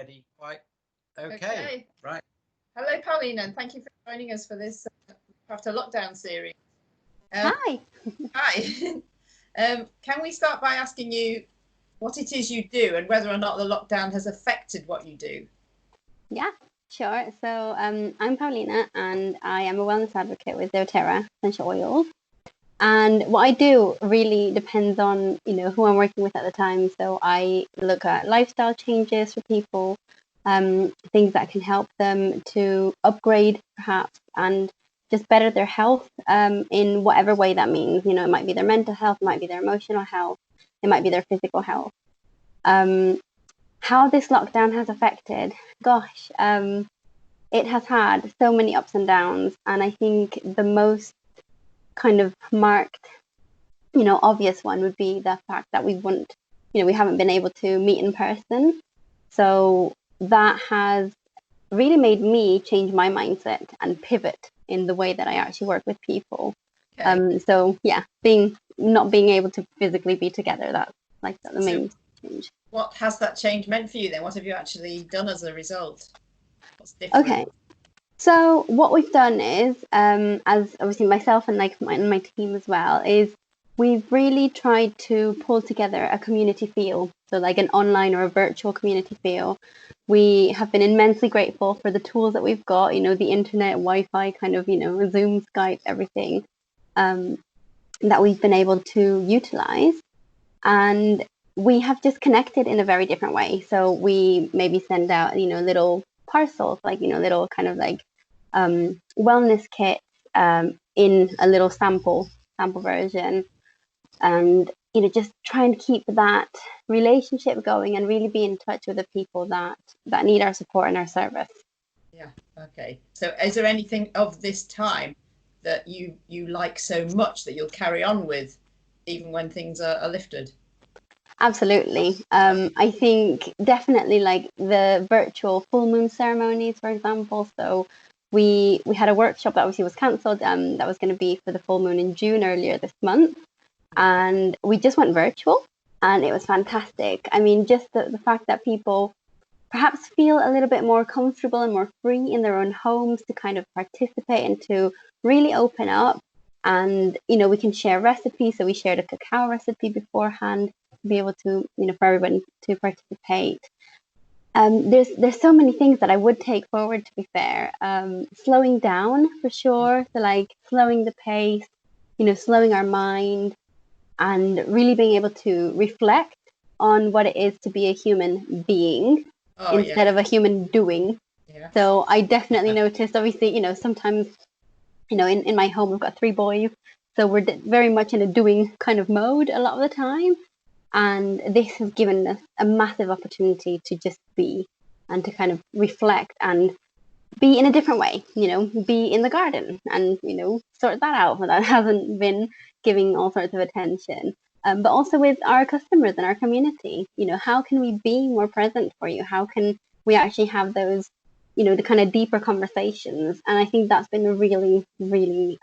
ready. Quite okay. Right. Hello, Paulina, and thank you for joining us for this after lockdown series. Hi. Hi. Can we start by asking you what it is you do and whether or not the lockdown has affected what you do? Yeah, sure. So I'm Paulina, and I am a wellness advocate with dōTERRA essential oils. And what I do really depends on, who I'm working with at the time. So I look at lifestyle changes for people, things that can help them to upgrade perhaps and just better their health in whatever way that means. It might be their mental health, it might be their emotional health, it might be their physical health. How this lockdown has affected, gosh, it has had so many ups and downs. And I think the most kind of marked, obvious one would be the fact that we haven't been able to meet in person. So that has really made me change my mindset and pivot in the way that I actually work with people. Okay. So yeah, not being able to physically be together, that's like the main change. What has that change meant for you then? What have you actually done as a result? What's different? Okay. So what we've done is, as obviously myself and my team as well, is we've really tried to pull together a community feel. So like an online or a virtual community feel. We have been immensely grateful for the tools that we've got, the internet, Wi-Fi, kind of, Zoom, Skype, everything that we've been able to utilize. And we have just connected in a very different way. So we maybe send out, little parcels, like, little kind of like wellness kits in a little sample version, and just trying to keep that relationship going and really be in touch with the people that need our support and our service. Yeah. Okay. So is there anything of this time that you like so much that you'll carry on with even when things are lifted? Absolutely. I think definitely like the virtual full moon ceremonies, for example. So we had a workshop that obviously was cancelled. That was going to be for the full moon in June earlier this month. And we just went virtual and it was fantastic. I mean, just the fact that people perhaps feel a little bit more comfortable and more free in their own homes to kind of participate and to really open up. And, we can share recipes. So we shared a cacao recipe beforehand to be able to, for everyone to participate. There's so many things that I would take forward, to be fair. Slowing down for sure. So like slowing the pace, slowing our mind and really being able to reflect on what it is to be a human being instead of a human doing. Yeah. So I definitely noticed, obviously, sometimes, in my home, we've got 3 boys. So we're very much in a doing kind of mode a lot of the time. And this has given us a massive opportunity to just be and to kind of reflect and be in a different way, be in the garden and, sort that out. That hasn't been giving all sorts of attention. But also with our customers and our community, how can we be more present for you? How can we actually have those, the kind of deeper conversations? And I think that's been a really, really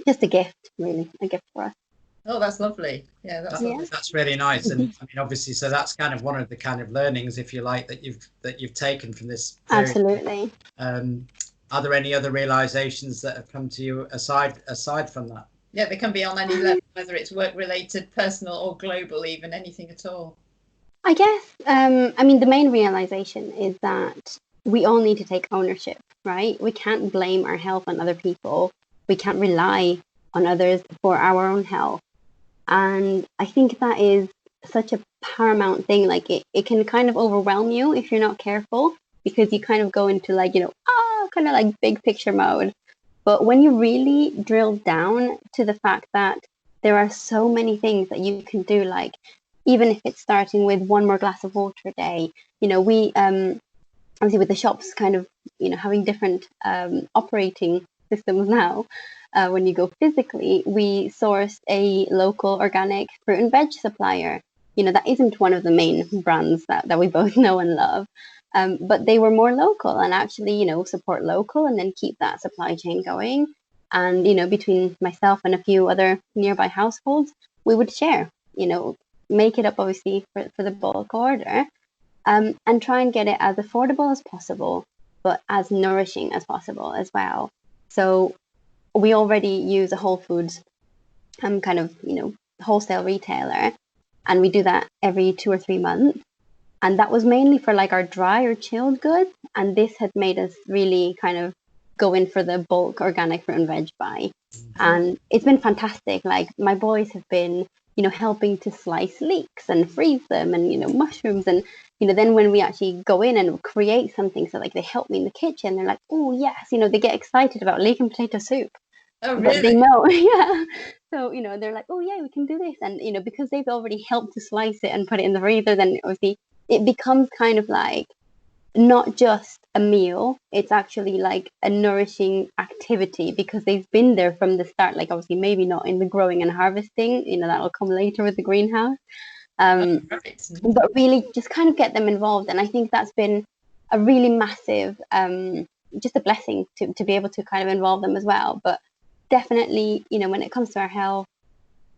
just a gift for us. Oh, that's lovely. Yeah, lovely. That's really nice. And I mean, obviously, so that's kind of one of the kind of learnings, if you like, that you've taken from this period. Absolutely. Are there any other realizations that have come to you aside from that? Yeah, they can be on any level, whether it's work related, personal or global, even anything at all. I guess, I mean, the main realization is that we all need to take ownership, right? We can't blame our health on other people. We can't rely on others for our own health. And I think that is such a paramount thing. Like it can kind of overwhelm you if you're not careful, because you kind of go into like, kind of like big picture mode. But when you really drill down to the fact that there are so many things that you can do, like even if it's starting with 1 more glass of water a day, we obviously with the shops kind of, having different operating systems now. When you go physically, we sourced a local organic fruit and veg supplier. That isn't one of the main brands that we both know and love. But they were more local and actually, support local and then keep that supply chain going. And, between myself and a few other nearby households, we would share, make it up obviously for the bulk order. and try and get it as affordable as possible, but as nourishing as possible as well. So we already use a Whole Foods kind of, wholesale retailer, and we do that every 2 or 3 months. And that was mainly for like our dry or chilled goods. And this had made us really kind of go in for the bulk organic fruit and veg buy. And it's been fantastic. Like my boys have been, helping to slice leeks and freeze them and, mushrooms. And, then when we actually go in and create something, so like they help me in the kitchen, they're like, oh, yes, they get excited about leek and potato soup. Oh, But really? they know, yeah. So, they're like, oh, yeah, we can do this. And, because they've already helped to slice it and put it in the freezer, then obviously it becomes kind of like not just a meal, it's actually like a nourishing activity because they've been there from the start. Like, obviously, maybe not in the growing and harvesting, that'll come later with the greenhouse. Right. But really just kind of get them involved. And I think that's been a really massive, just a blessing to be able to kind of involve them as well. But definitely, when it comes to our health,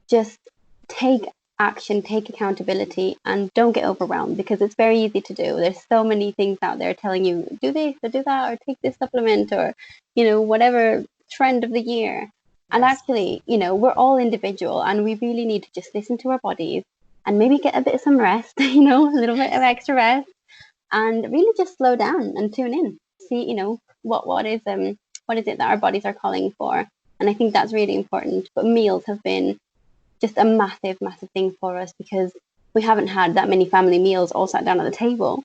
just take action, take accountability, and don't get overwhelmed because it's very easy to do. There's so many things out there telling you do this or do that or take this supplement or, whatever trend of the year. And actually, we're all individual and we really need to just listen to our bodies and maybe get a bit of some rest, a little bit of extra rest and really just slow down and tune in. See, what is it that our bodies are calling for? And I think that's really important. But meals have been just a massive, massive thing for us because we haven't had that many family meals all sat down at the table,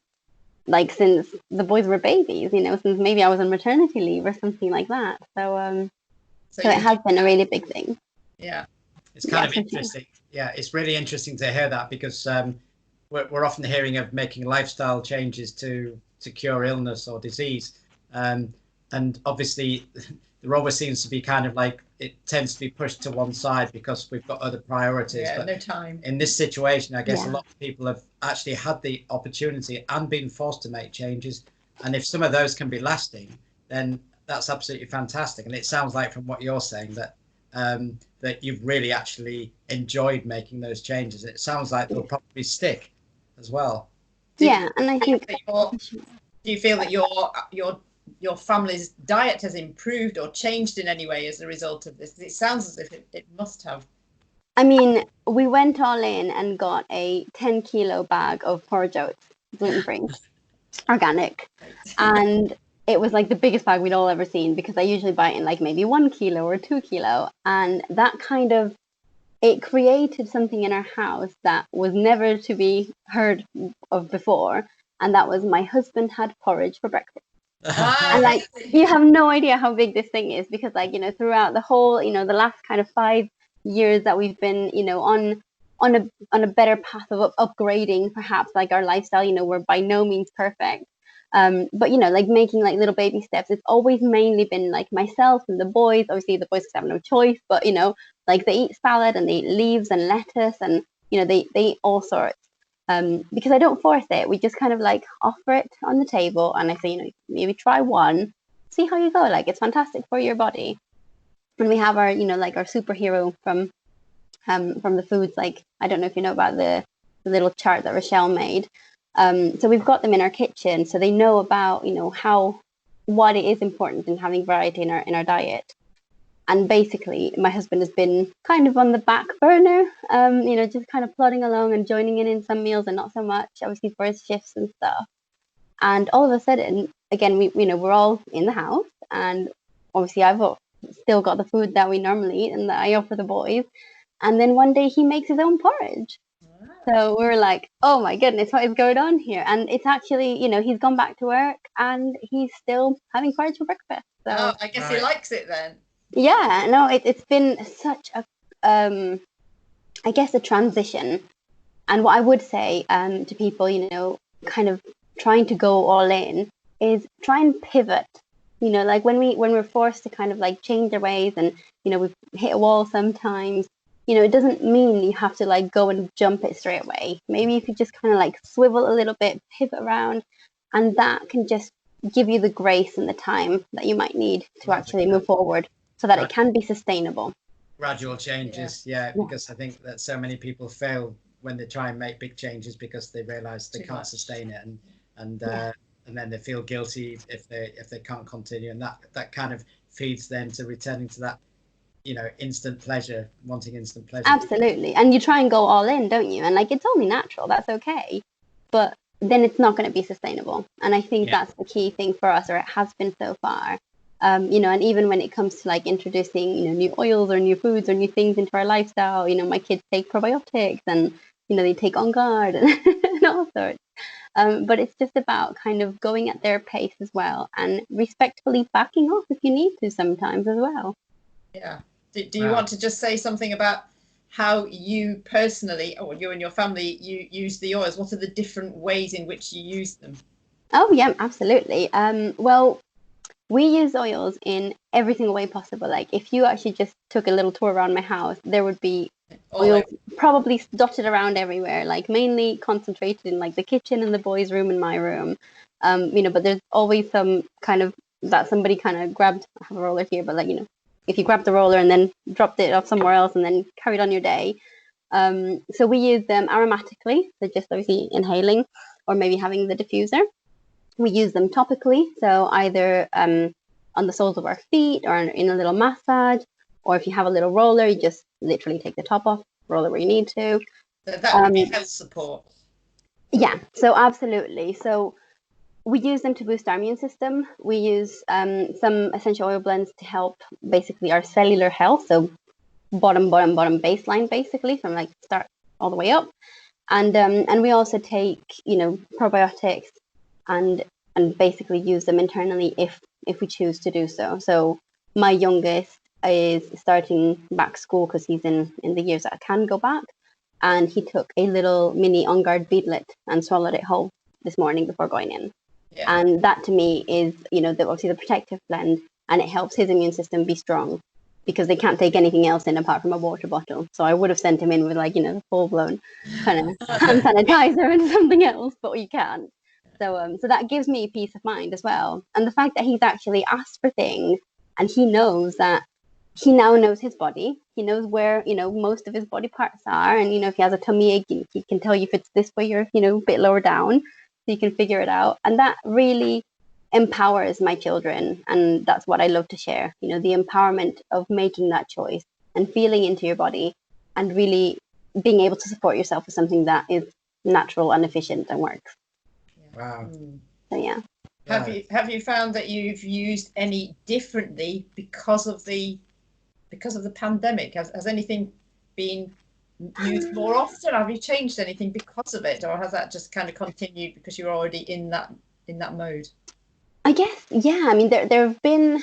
like since the boys were babies, since maybe I was on maternity leave or something like that. So it has been a really big thing. Yeah. It's kind of interesting. Yeah, it's really interesting to hear that because we're often hearing of making lifestyle changes to cure illness or disease. And obviously there always seems to be kind of like it tends to be pushed to one side because we've got other priorities. Yeah, but no time. In this situation, I guess a lot of people have actually had the opportunity and been forced to make changes. And if some of those can be lasting, then that's absolutely fantastic. And it sounds like from what you're saying that that you've really actually enjoyed making those changes. It sounds like they'll probably stick as well. And I think do you feel that your family's diet has improved or changed in any way as a result of this? It sounds as if it must have. I mean, we went all in and got a 10-kilo bag of porridge oats, gluten-free, organic. And it was like the biggest bag we'd all ever seen because I usually buy it in like maybe 1 kilo or 2 kilo. And that kind of, it created something in our house that was never to be heard of before. And that was my husband had porridge for breakfast. And like, you have no idea how big this thing is because like, throughout the whole, the last kind of 5 years that we've been, on a better path of upgrading perhaps like our lifestyle, we're by no means perfect. But like making like little baby steps, it's always mainly been like myself and the boys. Obviously the boys have no choice, but like they eat salad and they eat leaves and lettuce and they eat all sorts. Because I don't force it. We just kind of like offer it on the table and I say, maybe try one, see how you go. Like it's fantastic for your body. And we have our, like our superhero from the foods. Like, I don't know if you know about the little chart that Rochelle made. So we've got them in our kitchen, so they know about, what it is important in having variety in our diet. And basically, my husband has been kind of on the back burner, just kind of plodding along and joining in some meals and not so much, obviously for his shifts and stuff. And all of a sudden, again, we're all in the house, and obviously I've still got the food that we normally eat and that I offer the boys. And then one day he makes his own porridge. So we were like, oh my goodness, what is going on here? And it's actually, he's gone back to work and he's still having porridge for breakfast. So I guess he likes it then. Yeah, no, it's been such a, I guess, a transition. And what I would say to people, kind of trying to go all in is try and pivot. Like when we're forced to kind of like change our ways and, we've hit a wall sometimes, it doesn't mean you have to like go and jump it straight away. Maybe if you just kind of like swivel a little bit, pivot around, and that can just give you the grace and the time that you might need to actually move forward so that it can be sustainable. Gradual changes, yeah, because I think that so many people fail when they try and make big changes because they realize they can't sustain it, and then they feel guilty if they can't continue, and that kind of feeds them to returning to that, instant pleasure, wanting instant pleasure. Absolutely. And you try and go all in, don't you? And like, it's only natural, that's okay, but then it's not going to be sustainable. And I think that's the key thing for us, or it has been so far. And even when it comes to like introducing, new oils or new foods or new things into our lifestyle, my kids take probiotics, and, they take On Guard and all sorts. But it's just about kind of going at their pace as well, and respectfully backing off if you need to sometimes as well. Yeah. Do you want to just say something about how you personally, or you and your family, you use the oils? What are the different ways in which you use them? Oh, yeah, absolutely. Well, we use oils in every single way possible. Like, if you actually just took a little tour around my house, there would be oils probably dotted around everywhere, like mainly concentrated in like the kitchen and the boys' room and my room. But there's always some kind of that somebody kind of grabbed. I have a roller here, but like, if you grabbed the roller and then dropped it off somewhere else and then carried on your day. So we use them aromatically, so just obviously inhaling or maybe having the diffuser. We use them topically, so either on the soles of our feet or in a little massage, or if you have a little roller, you just literally take the top off, roll it where you need to. So that would be health support. Yeah, so absolutely. So we use them to boost our immune system. We use some essential oil blends to help basically our cellular health, so bottom baseline, basically, from like start all the way up. And we also take, probiotics and basically use them internally if we choose to do so. So my youngest is starting back school because he's in the years that I can go back, and he took a little mini On Guard beadlet and swallowed it whole this morning before going in. Yeah. And that to me is, obviously the protective blend, and it helps his immune system be strong because they can't take anything else in apart from a water bottle. So I would have sent him in with like, full blown kind of hand sanitizer and something else, but you can't. So that gives me peace of mind as well. And the fact that he's actually asked for things, and he knows that he now knows his body. He knows where, most of his body parts are. And, if he has a tummy ache, he can tell you if it's this way or, a bit lower down, so you can figure it out. And that really empowers my children. And that's what I love to share, the empowerment of making that choice and feeling into your body and really being able to support yourself with something that is natural and efficient and works. Wow. So yeah. Have you found that you've used any differently because of the pandemic? Has anything been used more often? Have you changed anything because of it, or has that just kind of continued because you're already in that mode? I guess, yeah. I mean, there have been.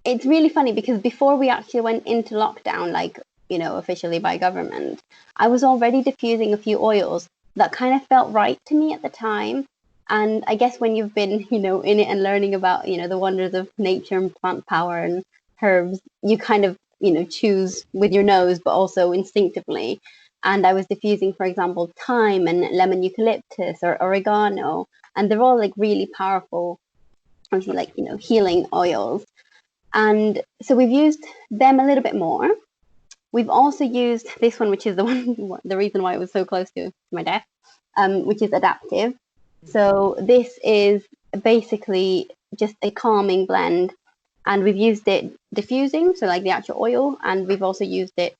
It's really funny because before we actually went into lockdown, like, officially by government, I was already diffusing a few oils that kind of felt right to me at the time. And I guess when you've been, in it and learning about, the wonders of nature and plant power and herbs, you kind of, choose with your nose, but also instinctively. And I was diffusing, for example, thyme and lemon eucalyptus or oregano, and they're all like really powerful, obviously, like, healing oils. And so we've used them a little bit more. We've also used this one, which is the reason why it was so close to my death, which is adaptive. So this is basically just a calming blend, and we've used it diffusing, so like the actual oil, and we've also used it,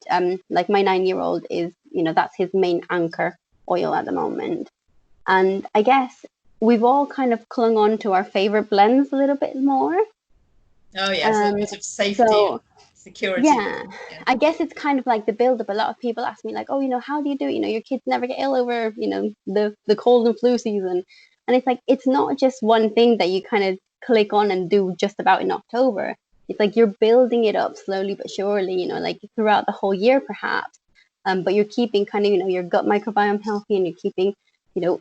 like my 9-year-old is, that's his main anchor oil at the moment. And I guess we've all kind of clung on to our favorite blends a little bit more. Oh yes, a bit of safety, security. Yeah, I guess it's kind of like the build-up. A lot of people ask me like, oh, how do you do it? Your kids never get ill over, the cold and flu season. And it's like, it's not just one thing that you kind of click on and do just about in October. It's like you're building it up slowly but surely, like throughout the whole year perhaps. But you're keeping kind of, your gut microbiome healthy, and you're keeping,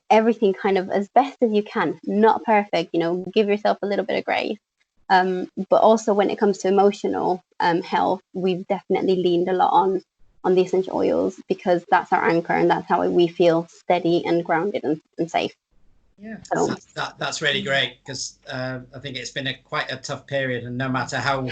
everything kind of as best as you can. Not perfect, give yourself a little bit of grace. But also when it comes to emotional health, we've definitely leaned a lot on the essential oils, because that's our anchor and that's how we feel steady and grounded and safe. Yeah, so that's really great, because I think it's been quite a tough period, and no matter how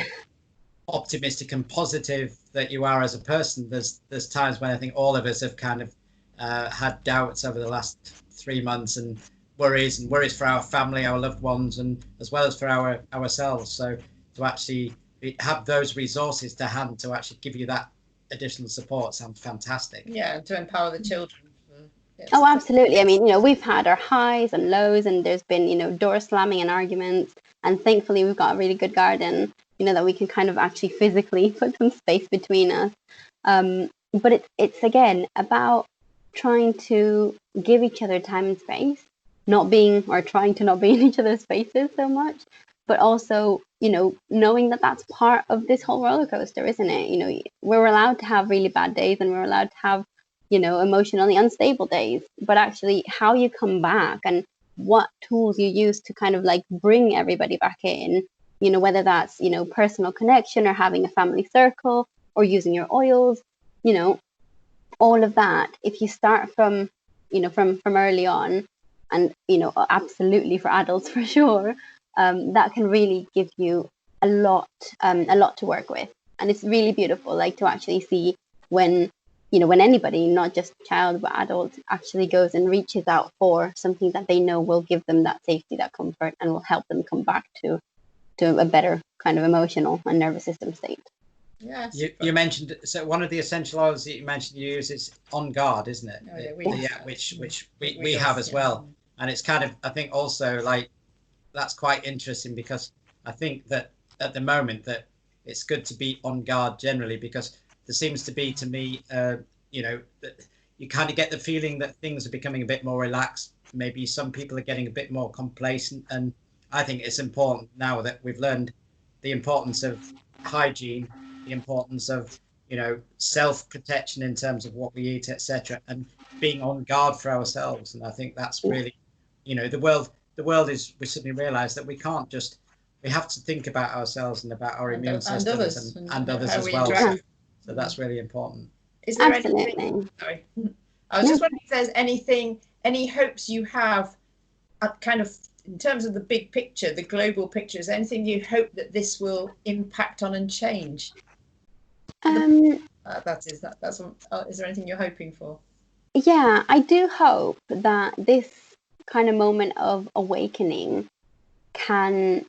optimistic and positive that you are as a person, there's times when I think all of us have kind of had doubts over the last 3 months, and worries for our family, our loved ones, and as well as for ourselves. So to actually have those resources to hand to actually give you that additional support sounds fantastic. Yeah, and to empower the children. Yes. Oh, absolutely. I mean, we've had our highs and lows, and there's been, door slamming and arguments. And thankfully, we've got a really good garden, that we can kind of actually physically put some space between us. But it's again about trying to give each other time and space, trying to not be in each other's faces so much, but also, knowing that that's part of this whole roller coaster, isn't it? We're allowed to have really bad days, and we're allowed to have emotionally unstable days, but actually how you come back and what tools you use to kind of like bring everybody back in, whether that's, personal connection or having a family circle or using your oils, all of that. If you start from early on, and, absolutely for adults for sure, that can really give you a lot to work with. And it's really beautiful, like to actually see when anybody, not just child but adult, actually goes and reaches out for something that they know will give them that safety, that comfort, and will help them come back to a better kind of emotional and nervous system state. Yes. You mentioned, so one of the essential oils that you mentioned you use is On Guard, isn't it? Oh, yeah, which we have as well. And it's kind of, I think also like, that's quite interesting, because I think that at the moment that it's good to be on guard generally, because there seems to be, to me, that you kind of get the feeling that things are becoming a bit more relaxed. Maybe some people are getting a bit more complacent. And I think it's important now that we've learned the importance of hygiene, the importance of, self-protection in terms of what we eat, etc., and being on guard for ourselves. And I think that's really, the world is, we suddenly realize that we have to think about ourselves and about our immune systems and others as well. So that's really important. Is there Absolutely. anything? Sorry, I was just wondering if there's any hopes you have, kind of in terms of the big picture, the global picture. Is there anything you hope that this will impact on and change? Is there anything you're hoping for? Yeah, I do hope that this kind of moment of awakening can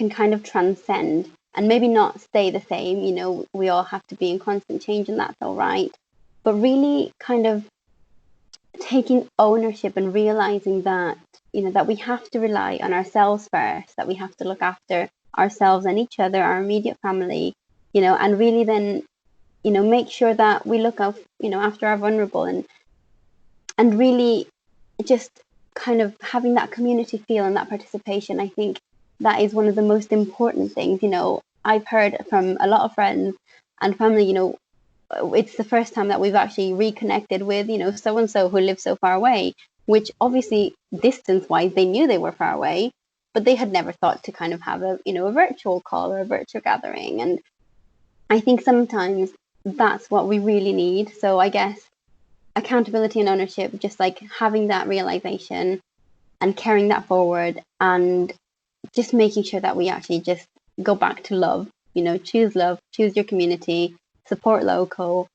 kind of transcend and maybe not stay the same. We all have to be in constant change, and that's all right. But really kind of taking ownership and realizing that, that we have to rely on ourselves first, that we have to look after ourselves and each other, our immediate family, and really then, make sure that we look out, after our vulnerable, and really just kind of having that community feel and that participation. I think that is one of the most important things. I've heard from a lot of friends and family, it's the first time that we've actually reconnected with, so and so who lives so far away, which obviously distance wise they knew they were far away, but they had never thought to kind of have a virtual call or a virtual gathering. And I think sometimes that's what we really need. So I guess accountability and ownership, just like having that realization and carrying that forward, and just making sure that we actually just go back to love, choose your community, support local,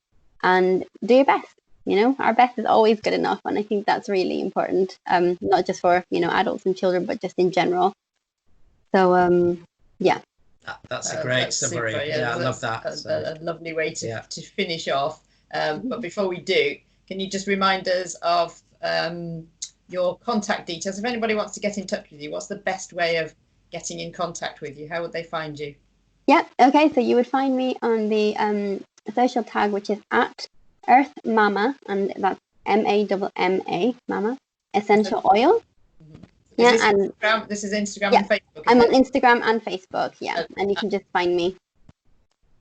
and do your best. Our best is always good enough. And I think that's really important, not just for, adults and children, but just in general. So, yeah. That's a great summary. Super, yeah, I love that. A lovely way to finish off. But before we do, can you just remind us of your contact details? If anybody wants to get in touch with you, what's the best way of getting in contact with you? How would they find you? Yeah, okay, so you would find me on the social tag, which is at Earth Mama, and that's MAMMA, Mama, Essential Oil. This is Instagram and Facebook. I'm on Instagram and Facebook, and you can just find me.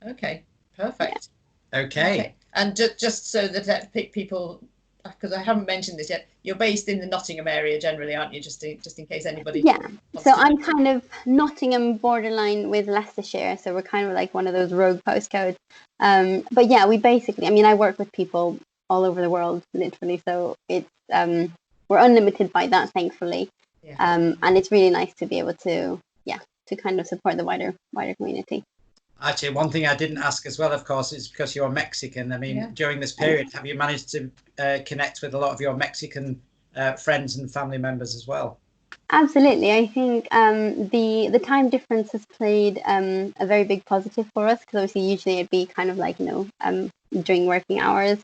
Okay, perfect. Yeah. Okay. And just so that people, because I haven't mentioned this yet, you're based in the Nottingham area generally, aren't you? Just in case anybody. Yeah. So I'm kind of Nottingham borderline with Leicestershire, so we're kind of like one of those rogue postcodes. But yeah, we basically, I work with people all over the world, literally. So it's we're unlimited by that, thankfully. Yeah. And it's really nice to be able to kind of support the wider community. Actually, one thing I didn't ask as well, of course, is because you're Mexican. I mean, during this period, have you managed to connect with a lot of your Mexican friends and family members as well? Absolutely. I think the time difference has played a very big positive for us, because obviously usually it'd be kind of like, during working hours,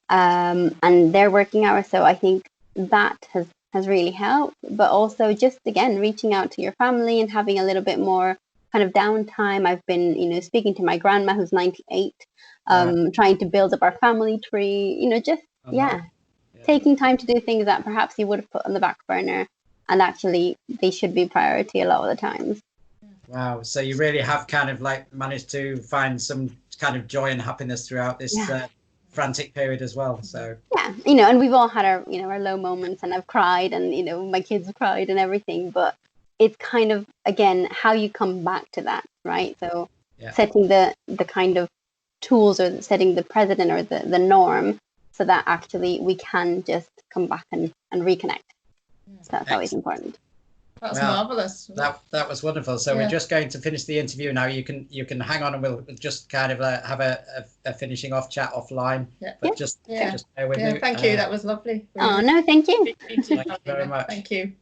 and their working hours. So I think that has really helped. But also just, again, reaching out to your family and having a little bit more kind of downtime. I've been, speaking to my grandma, who's 98, trying to build up our family tree, taking time to do things that perhaps you would have put on the back burner. And actually, they should be priority a lot of the times. Wow. So you really have kind of like managed to find some kind of joy and happiness throughout this frantic period as well. So yeah, and we've all had our, our low moments, and I've cried, and my kids have cried and everything. But it's kind of, again, how you come back to that, right? So setting the kind of tools, or setting the precedent, or the norm, so that actually we can just come back and reconnect. So that's always important. That's marvelous. That was wonderful. So we're just going to finish the interview now. You can hang on, and we'll just kind of have a finishing off chat offline. Yeah. But just bear with me. Thank you. That was lovely. Oh no, thank you. Thank you very much. Thank you.